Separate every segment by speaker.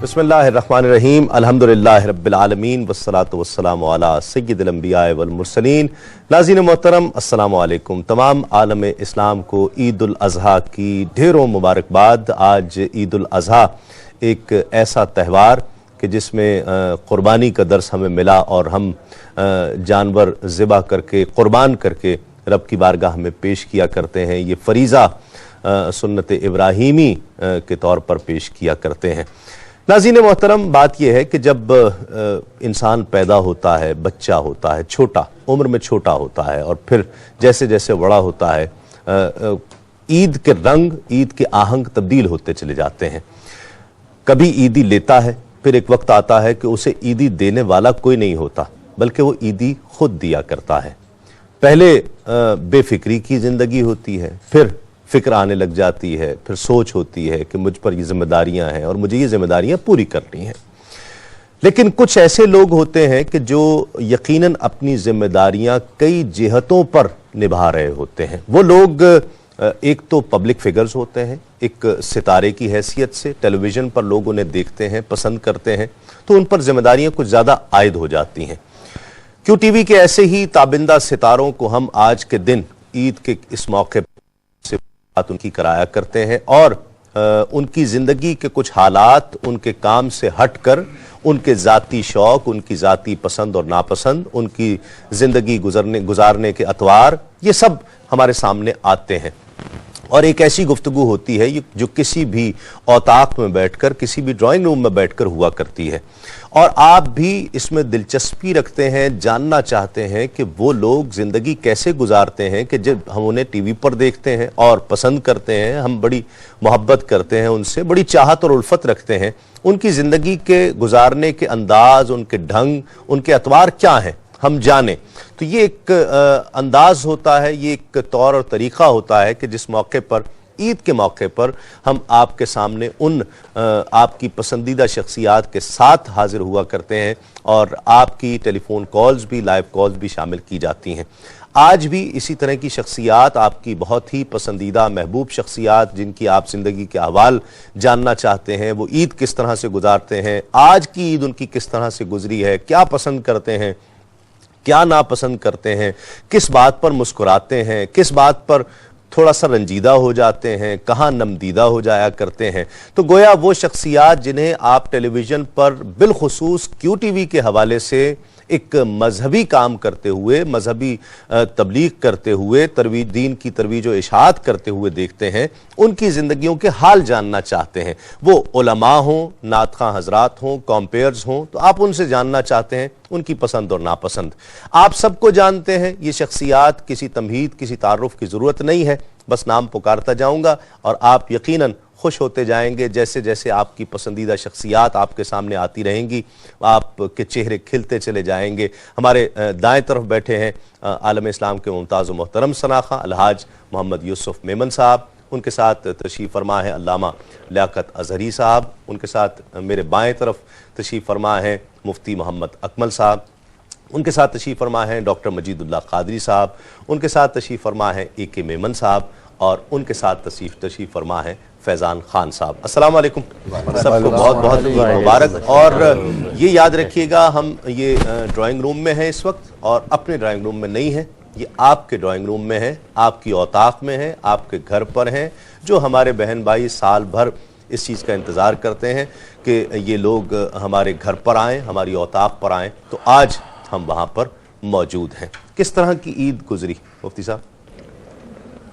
Speaker 1: बिस्मिल्लाहिर्रहमानिर्रहीम अल्हम्दुलिल्लाहि रब्बिल आलमीन वस्सलातु वस्सलामु अला सय्यिदिल अंबिया वल मुरसलीन। नाज़रीन मोहतरम अस्सलामु अलैकुम। तमाम आलम इस्लाम को ईद उल अज़हा की ढेरों मुबारकबाद। आज ईद उल अज़हा एक ऐसा त्यौहार कि जिसमें क़ुरबानी का दर्स हमें मिला और हम जानवर ज़िबा करके क़ुरबान करके रब की बारगाह में पेश किया करते हैं। ये फ़रीज़ा सुन्नत इब्राहीमी के तौर पर पेश किया करते हैं। नाज़रीन मोहतरम, बात यह है कि जब इंसान पैदा होता है, बच्चा होता है, छोटा उम्र में छोटा होता है और फिर जैसे जैसे बड़ा होता है, ईद के रंग, ईद के आहंग तब्दील होते चले जाते हैं। कभी ईदी लेता है, फिर एक वक्त आता है कि उसे ईदी देने वाला कोई नहीं होता, बल्कि वो ईदी खुद दिया करता है। पहले बेफिक्री की ज़िंदगी होती है, फिर फिक्र आने लग जाती है, फिर सोच होती है कि मुझ पर ये जिम्मेदारियां हैं और मुझे ये जिम्मेदारियां पूरी करनी हैं। लेकिन कुछ ऐसे लोग होते हैं कि जो यकीनन अपनी जिम्मेदारियां कई जिहतों पर निभा रहे होते हैं। वो लोग एक तो पब्लिक फिगर्स होते हैं, एक सितारे की हैसियत से टेलीविज़न पर लोग उन्हें देखते हैं, पसंद करते हैं, तो उन पर जिम्मेदारियां कुछ ज़्यादा आयद हो जाती हैं। QTV के ऐसे ही ताबिंदा सितारों को हम आज के दिन ईद के इस मौके से बात उनकी कराया करते हैं और उनकी ज़िंदगी के कुछ हालात, उनके काम से हटकर उनके ज़ाती शौक़, उनकी ज़ाती पसंद और नापसंद, उनकी ज़िंदगी गुजारने के अतवार, ये सब हमारे सामने आते हैं। और एक ऐसी गुफ्तगू होती है जो किसी भी औताक में बैठकर, किसी भी ड्राइंग रूम में बैठकर हुआ करती है। और आप भी इसमें दिलचस्पी रखते हैं, जानना चाहते हैं कि वो लोग ज़िंदगी कैसे गुजारते हैं कि जब हम उन्हें टीवी पर देखते हैं और पसंद करते हैं, हम बड़ी मोहब्बत करते हैं उनसे, बड़ी चाहत और उल्फत रखते हैं। उनकी ज़िंदगी के गुजारने के अंदाज, उनके ढंग, उनके अतवार क्या हैं, हम जाने। तो ये एक अंदाज होता है, ये एक तौर और तरीक़ा होता है कि जिस मौके पर, ईद के मौके पर, हम आपके सामने उन आपकी पसंदीदा शख्सियात के साथ हाजिर हुआ करते हैं और आपकी टेलीफोन कॉल्स भी, लाइव कॉल्स भी शामिल की जाती हैं। आज भी इसी तरह की शख्सियात, आपकी बहुत ही पसंदीदा महबूब शख्सियात जिनकी आप ज़िंदगी के अहवाल जानना चाहते हैं, वो ईद किस तरह से गुजारते हैं, आज की ईद उनकी किस तरह से गुजरी है, क्या पसंद करते हैं, क्या नापसंद करते हैं, किस बात पर मुस्कुराते हैं, किस बात पर थोड़ा सा रंजीदा हो जाते हैं, कहाँ नमदीदा हो जाया करते हैं। तो गोया वो शख्सियात जिन्हें आप टेलीविज़न पर बिलखुसूस QTV के हवाले से एक मजहबी काम करते हुए, मजहबी तबलीग करते हुए, दीन की तरवीज व इशाअत करते हुए देखते हैं, उनकी ज़िंदगियों के हाल जानना चाहते हैं। वो उलमा हों, नात ख़ां हज़रात हों, कॉम्पेयर्स हों, तो आप उनसे जानना चाहते हैं उनकी पसंद और नापसंद। आप सबको जानते हैं, ये शख्सियात, किसी तमहीद, किसी तारुफ की ज़रूरत नहीं है, बस नाम पुकारता जाऊँगा और आप यकीनन खुश होते जाएंगे। जैसे जैसे आपकी पसंदीदा शख्सियात आपके सामने आती रहेंगी, आपके चेहरे खिलते चले जाएंगे। हमारे दाएं तरफ बैठे हैं आलम इस्लाम के मुमताज़ व मोहतरम सनाखा अलहाज मोहम्मद यूसुफ मेमन साहब, उनके साथ तशरीफ़ फरमा है अल्लामा लियाकत अज़हरी साहब, उनके साथ मेरे बाएं तरफ तशरीफ़ फरमा है मुफ्ती मोहम्मद अकमल साहब, उनके साथ तशरीफ़ फरमा है डॉक्टर मजीदुल्लाह क़ादरी साहब, उनके साथ तशरीफ़ फरमा है AK मेमन साहब और उनके साथ तशरीफ़ फरमा है फैज़ान खान साहब। अस्सलाम वालेकुम, सबको बहुत बहुत मुबारक। और ये याद रखिएगा, हम ये ड्राइंग रूम में हैं इस वक्त और अपने ड्राइंग रूम में नहीं हैं, ये आपके ड्राइंग रूम में है, आपकी औताक में है, आपके घर पर हैं। जो हमारे बहन भाई साल भर इस चीज़ का इंतज़ार करते हैं कि ये लोग हमारे घर पर आएँ, हमारी औताक पर आएँ, तो आज हम वहाँ पर मौजूद हैं। किस तरह की ईद गुजरी मुफ्ती साहब?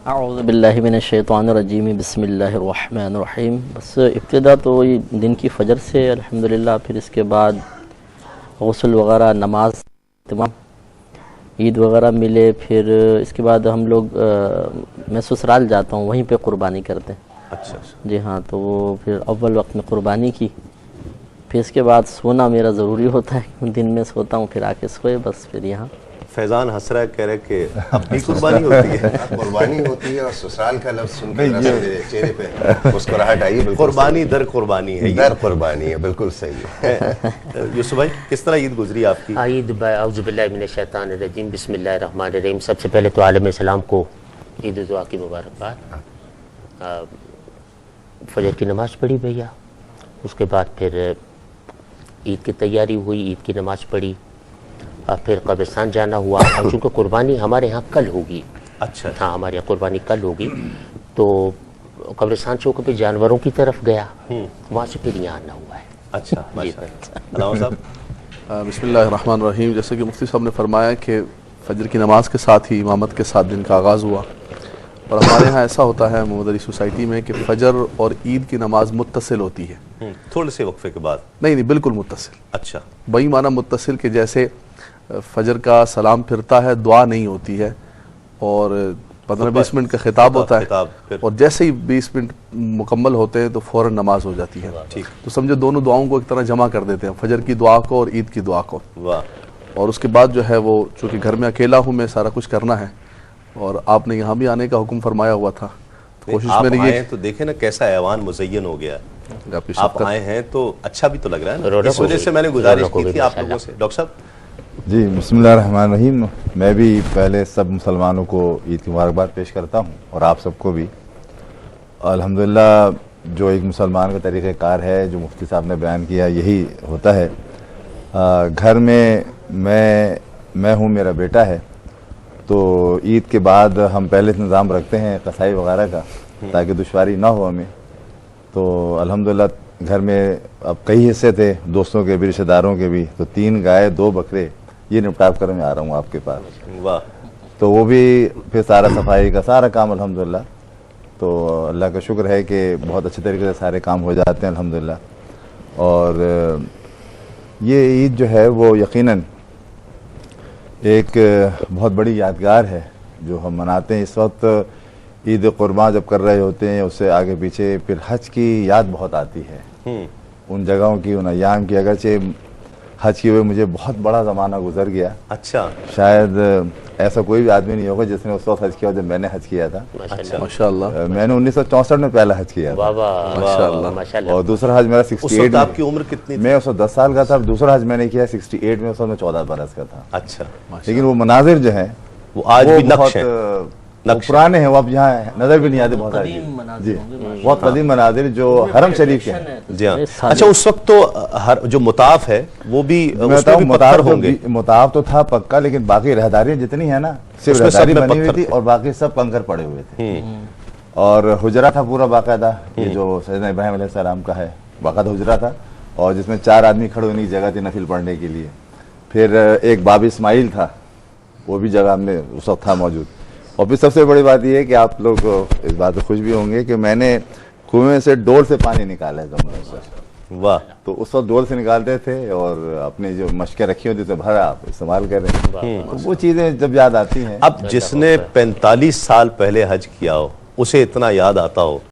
Speaker 2: अऊज़ु बिल्लाहि मिनश्शैतानिर्रजीम, बिस्मिल्लाहिर्रहमानिर्रहीम। बस इब्तिदा तो ये दिन की फजर से अल्हम्दुलिल्लाह, फिर इसके बाद गुस्ल वग़ैरह, नमाज, तमाम ईद वग़ैरह मिले। फिर इसके बाद हम लोग मैं ससुराल जाता हूँ, वहीं पे क़ुरबानी करते हैं।
Speaker 1: अच्छा
Speaker 2: जी हाँ, तो वो फिर अव्वल वक्त में क़ुरबानी की, फिर इसके बाद सोना मेरा ज़रूरी होता है, दिन में सोता हूँ, फिर आके सोए, बस फिर यहाँ।
Speaker 1: फैज़ान हंस रहा है, कह रहे कि अपनी कुर्बानी होती है।
Speaker 3: कुर्बानी होती है और ससुराल का लफ्ज़ सुनकर मेरे चेहरे पे मुस्कुराहट आई।
Speaker 1: कुर्बानी दर कुर्बानी है,
Speaker 3: दर कुर्बानी है, बिल्कुल सही है।
Speaker 1: यूसुफ भाई, किस तरह ईद गुजरी आपकी?
Speaker 4: ईद औज़ु बिल्लाहि मिनश्शैतानिर्रजीम, बिस्मिल्लाहिर्रहमानिर्रहीम। सबसे पहले तो आलम इस्लाम को ईद दुआ की मुबारकबाद। फजर की नमाज़ पढ़ी भैया, उसके बाद फिर ईद की तैयारी हुई, ईद की नमाज़ पढ़ी, और फिर कब्रिस्तान जाना हुआ। और चूँकि कुर्बानी हमारे यहाँ कल होगी,
Speaker 1: अच्छा
Speaker 4: हाँ हमारे यहाँ कुर्बानी कल होगी, तो कब्रिस्तान चौक पे जानवरों की तरफ गया, वहाँ से फिर यहाँ आना हुआ है।
Speaker 1: अच्छा माशाअल्लाह। अलामा साहब।
Speaker 5: बिस्मिल्लाहिर्रहमानिर्रहीम। जैसे कि मुफ्ती साहब ने फरमाया कि फ़जर की नमाज के साथ ही इमामत के साथ दिन का आगाज़ हुआ, और हमारे यहाँ ऐसा होता है मोहम्मदी सोसाइटी में कि फ़जर और ईद की नमाज मुत्तसिल होती है।
Speaker 1: थोड़े से वक्फे के बाद?
Speaker 5: नहीं, बिल्कुल मुत्तसिल।
Speaker 1: अच्छा,
Speaker 5: वही माना मुत्तसिल के जैसे फ़जर का सलाम फिरता है, दुआ नहीं होती है, और 15-20 मिनट का खिताब होता है, और जैसे ही 20 मिनट मुकम्मल होते हैं तो फ़ौरन नमाज हो जाती है।
Speaker 1: ठीक।
Speaker 5: तो समझो दोनों दुआओं को एक तरह जमा कर देते हैं, फ़जर की दुआ को और ईद की दुआ को।
Speaker 1: वाह।
Speaker 5: और उसके बाद जो है वो, चूँकि घर में अकेला हूँ मैं, सारा कुछ करना है, और आपने यहाँ भी आने का हुक्म फरमाया हुआ था, तो कोशिश
Speaker 1: आप
Speaker 5: मेरी
Speaker 1: आए
Speaker 5: ये
Speaker 1: हैं तो देखें ना कैसा ऐवान मुज़य्यन हो गया है।
Speaker 5: आपकी
Speaker 1: आप
Speaker 5: शफ़क़त।
Speaker 1: आए हैं तो अच्छा भी तो लग रहा है ना,
Speaker 4: रौनक
Speaker 1: इस
Speaker 4: हो
Speaker 1: वजह
Speaker 4: गई,
Speaker 1: से मैंने गुजारिश
Speaker 4: रौनक हो
Speaker 1: की
Speaker 4: गई
Speaker 1: थी आप
Speaker 4: माशाअल्लाह।
Speaker 1: लोगों से। डॉक्टर साहब।
Speaker 6: जी, बिस्मिल्लाहिर्रहमानिर्रहीम। मैं भी पहले सब मुसलमानों को ईद की मुबारकबाद पेश करता हूँ, और आप सबको भी। अल्हम्दुलिल्लाह जो एक मुसलमान का तरीक़ेकार है, जो मुफ्ती साहब ने बयान किया, यही होता है। घर में मैं हूँ, मेरा बेटा है, तो ईद के बाद हम पहले से इंतज़ाम रखते हैं कसाई वगैरह का, ताकि दुश्वारी ना हो हमें। तो अल्हम्दुलिल्लाह घर में अब कई हिस्से थे, दोस्तों के भी, रिश्तेदारों के भी, तो 3 गाय 2 बकरे ये निपटाव कर मैं आ रहा हूँ आपके पास।
Speaker 1: वाह।
Speaker 6: तो वो भी फिर सारा सफाई का सारा काम अल्हम्दुलिल्लाह, तो अल्लाह का शुक्र है कि बहुत अच्छे तरीके से सारे काम हो जाते हैं अल्हम्दुलिल्लाह। और ये ईद जो है वो यकीनन एक बहुत बड़ी यादगार है जो हम मनाते हैं। इस वक्त ईद कुर्बान जब कर रहे होते हैं, उससे आगे पीछे फिर हज की याद बहुत आती है, उन जगहों की, उन अयाम की। अगरचे हज किए हुए मुझे बहुत बड़ा ज़माना गुजर गया।
Speaker 1: अच्छा।
Speaker 6: शायद ऐसा कोई भी आदमी नहीं होगा जिसने उस वक्त हज किया जब मैंने हज किया था।
Speaker 1: अच्छा।
Speaker 5: माशाअल्लाह।
Speaker 6: मैंने 1964 में पहला हज किया था,
Speaker 5: माशाअल्लाह।
Speaker 6: और दूसरा हज मेरा
Speaker 1: उस
Speaker 6: 68
Speaker 1: वक्त
Speaker 6: में।
Speaker 1: आपकी उम्र कितनी थी?
Speaker 6: मैं उस वक्त 10 साल का था। दूसरा हज मैंने किया 68 में, उस वक्त मैं 14 बरस का था।
Speaker 1: अच्छा।
Speaker 6: लेकिन वो मनाजिर जो है
Speaker 1: वो आज भी नक्श
Speaker 6: बहुत
Speaker 1: हैं।
Speaker 6: वो पुराने हैं, वो अब यहाँ नजर भी नहीं आते बहुत सारे। जी, बहुत कदीम मनाजिर जो हरम शरीफ के हैं।
Speaker 1: जी हाँ। अच्छा, उस वक्त तो हर जो मुताफ है वो भी,
Speaker 6: मैं
Speaker 1: उसमें भी पत्थर होंगे।
Speaker 6: मुताफ तो था पक्का, लेकिन बाकी रहदारियां जितनी है ना, सिर्फ
Speaker 1: उसमें सब
Speaker 6: रहदारी
Speaker 1: में
Speaker 6: बनी हुई
Speaker 1: पत्थर
Speaker 6: थी,
Speaker 1: थे।
Speaker 6: और बाकी सब कंकर पड़े हुए थे। और हुजरा था पूरा बाकायदा, ये जो सैयदना इब्राहिम अलैहिस्सलाम का है, बाकायदा हुजरा था, और जिसमें 4 आदमी खड़े होने की जगह थी नफिल पढ़ने के लिए। फिर एक बाब इस्माइल था, वो भी जगह में उस वक्त था मौजूद। और फिर सबसे बड़ी बात यह है कि आप लोग इस बात से खुश भी होंगे कि मैंने कुएं से डोल से पानी निकाला है ज़माने से।
Speaker 1: वाह।
Speaker 6: तो उस वक्त डोल से निकालते थे, और अपनी जो मशकें रखी होती तो भरा आप इस्तेमाल कर रहे हैं। तो वो चीज़ें जब याद आती हैं।
Speaker 1: अब जिसने 45 साल पहले हज किया हो उसे इतना याद आता हो